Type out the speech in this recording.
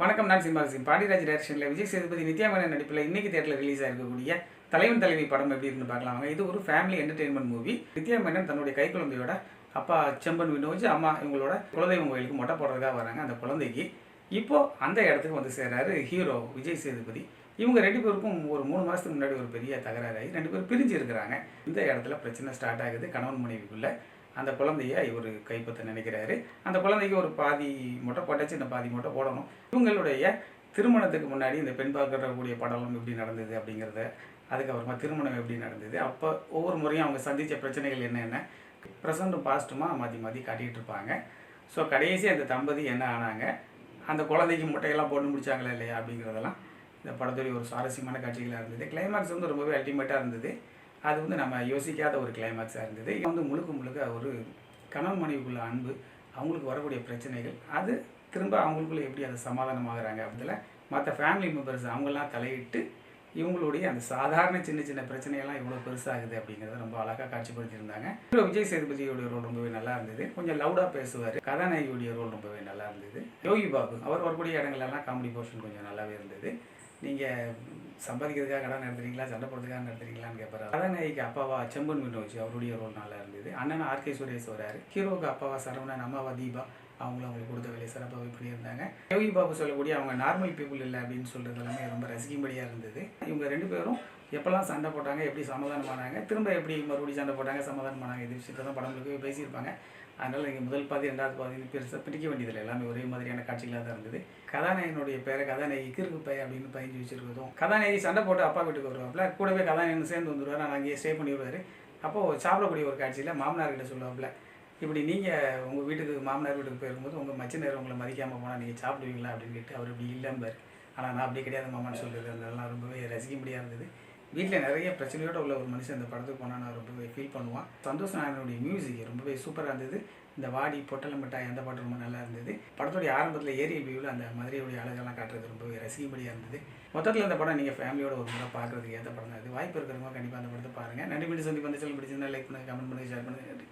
வணக்கம். நான் சிம்பாசிம் பாண்டியராஜ் டைரக்ஷனில் விஜய் சேதுபதி நித்யா மேனன் நடிப்பில் இன்னைக்கு தேட்டரில் ரிலீஸ் ஆகிருக்கக்கூடிய தலைவன் தலைவி படம் எப்படி இருக்குன்னு பார்க்கலாம் வாங்க. இது ஒரு family entertainment movie. Nithya Menon தன்னுடைய கைக்குழந்தையோட அப்பா செம்பன் வினோஜ், அம்மா இவங்களோட குலதெய்வம் கோயிலுக்கு மொட்டை போடுறதுக்காக வராங்க. அந்த குழந்தைக்கு இப்போது அந்த இடத்துக்கு வந்து சேர்றாரு ஹீரோ விஜய் சேதுபதி. இவங்க 2 பேருக்கும் ஒரு 3 மாதத்துக்கு முன்னாடி ஒரு பெரிய தகராறாகி 2 பேரும் பிரிஞ்சு இருக்கிறாங்க. இந்த இடத்துல பிரச்சனை ஸ்டார்ட் ஆகுது கணவன் மனைவிக்குள்ளே. அந்த குழந்தைய இவர் கைப்பற்ற நினைக்கிறாரு. அந்த குழந்தைக்கு ஒரு பாதி மொட்டை போட்டாச்சு, இந்த பாதி மொட்டை போடணும். இவங்களுடைய திருமணத்துக்கு முன்னாடி இந்த பெண் பார்க்கக்கூடிய படம் எப்படி நடந்தது அப்படிங்கிறத, அதுக்கப்புறமா திருமணம் எப்படி நடந்தது, அப்போ ஒவ்வொரு முறையும் அவங்க சந்தித்த பிரச்சனைகள் என்னென்ன ப்ரெசண்ட்டும் பாஸ்ட்டுமாக மாற்றி மாற்றி காட்டிகிட்டு இருப்பாங்க. ஸோ கடைசி அந்த தம்பதி என்ன ஆனாங்க, அந்த குழந்தைக்கு முட்டையெல்லாம் போட்டு முடிச்சாங்களா இல்லையா அப்படிங்கிறதெல்லாம் இந்த படத்துடைய ஒரு சுவாரஸ்யமான காட்சிகளாக இருந்தது. கிளைமேக்ஸ் வந்து ரொம்பவே அல்டிமேட்டாக இருந்தது. அது வந்து நம்ம யோசிக்காத ஒரு கிளைமேக்ஸாக இருந்தது. இது வந்து முழுக்க ஒரு கணவன் மனைவிக்குள்ள அன்பு, அவங்களுக்கு வரக்கூடிய பிரச்சனைகள், அது திரும்ப அவங்களுக்குள்ள எப்படி அதை சமாதானமாகறாங்க அப்படில மற்ற ஃபேமிலி மெம்பர்ஸ் அவங்கெல்லாம் தலையிட்டு இவங்களுடைய அந்த சாதாரண சின்ன சின்ன பிரச்சனையெல்லாம் இவ்வளோ பெருசாகுது அப்படிங்கிறத ரொம்ப அழகாக காட்சிப்படுத்தியிருந்தாங்க. ஹீரோ விஜய் சேதுபதியோடைய ரோல் ரொம்பவே நல்லா இருந்தது. கொஞ்சம் லவுடாக பேசுவார். கதாநாயகியோடைய ரோல் ரொம்பவே நல்லா இருந்தது. யோகி பாபு அவர் வரக்கூடிய இடங்கள்லாம் காமெடி போர்ஷன் கொஞ்சம் நல்லாவே இருந்தது. நீங்கள் சம்பாதிக்கிறதுக்காக கடன் நடத்துறீங்களா, சண்டை போடுறதுக்காக நடத்துறீங்களான்னு கேட்பாரு. கதாநாயகிக்கு அப்பாவா செம்பன் வினோஜ் அவருடைய ரோல் நல்லா இருந்தது. அண்ணன் ஆர்கே சுரேஷ் வராரு. ஹீரோவுக்கு அப்பாவா சரவணன், அம்மாவா தீபா, அவங்களுக்கு கொடுத்த வேலையை சிறப்பாகவே பண்ணியிருந்தாங்க. யோகி பாபு சொல்லக்கூடிய அவங்க நார்மல் பீப்புள் இல்லை அப்படின்னு சொல்கிறது எல்லாமே ரொம்ப ரசிக்கும்படியாக இருந்தது. இவங்க 2 பேரும் எப்போல்லாம் சண்டை போட்டாங்க, எப்படி சமாதானமானாங்க, திரும்ப எப்படி மறுபடியும் சண்டை போட்டாங்க, சமாதானமானாங்க, இது விஷயத்தை தான் படங்களுக்கு பேசியிருப்பாங்க. அதனால் இங்கே முதல் பாதி 2வது பாதி பெருசாக பிடிக்க வேண்டியதில்லை. எல்லாமே ஒரே மாதிரியான காட்சிகளாக தான் இருந்தது. கதாநாயகனுடைய பேரை கதாநாயகி கிறுக்கு பை அப்படின்னு பதிஞ்சு வச்சுருக்கதும், கதாநாயகி சண்டை போட்டு அப்பா வீட்டுக்கு வருவாப்புல, கூடவே கதாநாயகன் சேர்ந்து வந்துடுவார். நான் அங்கேயே ஸ்டே பண்ணி விடுவார். அப்போது சாப்பிடக்கூடிய ஒரு காட்சியில் மாமனார்கிட்ட சொல்லுவாப்புல, இப்படி நீங்கள் உங்கள் வீட்டுக்கு மாமனார் வீட்டுக்கு போயிருக்கும்போது உங்கள் மச்சினர் உங்களை மதிக்காமல் போனால் நீங்கள் சாப்பிடுவீங்களா அப்படின்னு கேட்டு அவர் இப்படி இல்லைம்பார். ஆனால் நான் அப்படி கிடையாது மாமான்னு சொல்கிறது. அதெல்லாம் ரொம்பவே ரசிக்கும்படியாக இருந்தது. வீட்டில் நிறைய பிரச்சனையோடு உள்ள ஒரு மனுஷன் இந்த படத்துக்கு போனால் நான் ரொம்பவே ஃபீல் பண்ணுவான். சந்தோஷ் நாராயணனுடைய மியூசிக் ரொம்பவே சூப்பராக இருந்தது. இந்த வாடி பொட்டலம் மிட்டாய் அந்த பாட்டு ரொம்ப நல்லா இருந்தது. படத்துடைய ஆரம்பத்தில் ஏரியல் வியூவில் அந்த மதுரையுடைய அழகெல்லாம் காட்டுறது ரொம்பவே ரசிக்கும்படியாக இருந்தது. மொத்தத்தில் இந்த படம் நீங்கள் ஃபேமிலியோட ஒரு முறை பார்க்குறதுக்கு ஏற்ற படம் தான். இது வாய்ப்பு இருக்கிறவங்க கண்டிப்பாக அந்த படத்தை பாருங்கள். நன்றி. மீண்டும் சந்திப்பு வந்து பிடிச்சிருந்தா லைக் பண்ணுங்கள், கமெண்ட் பண்ணுங்கள், ஷேர் பண்ணுங்கள். நன்றி.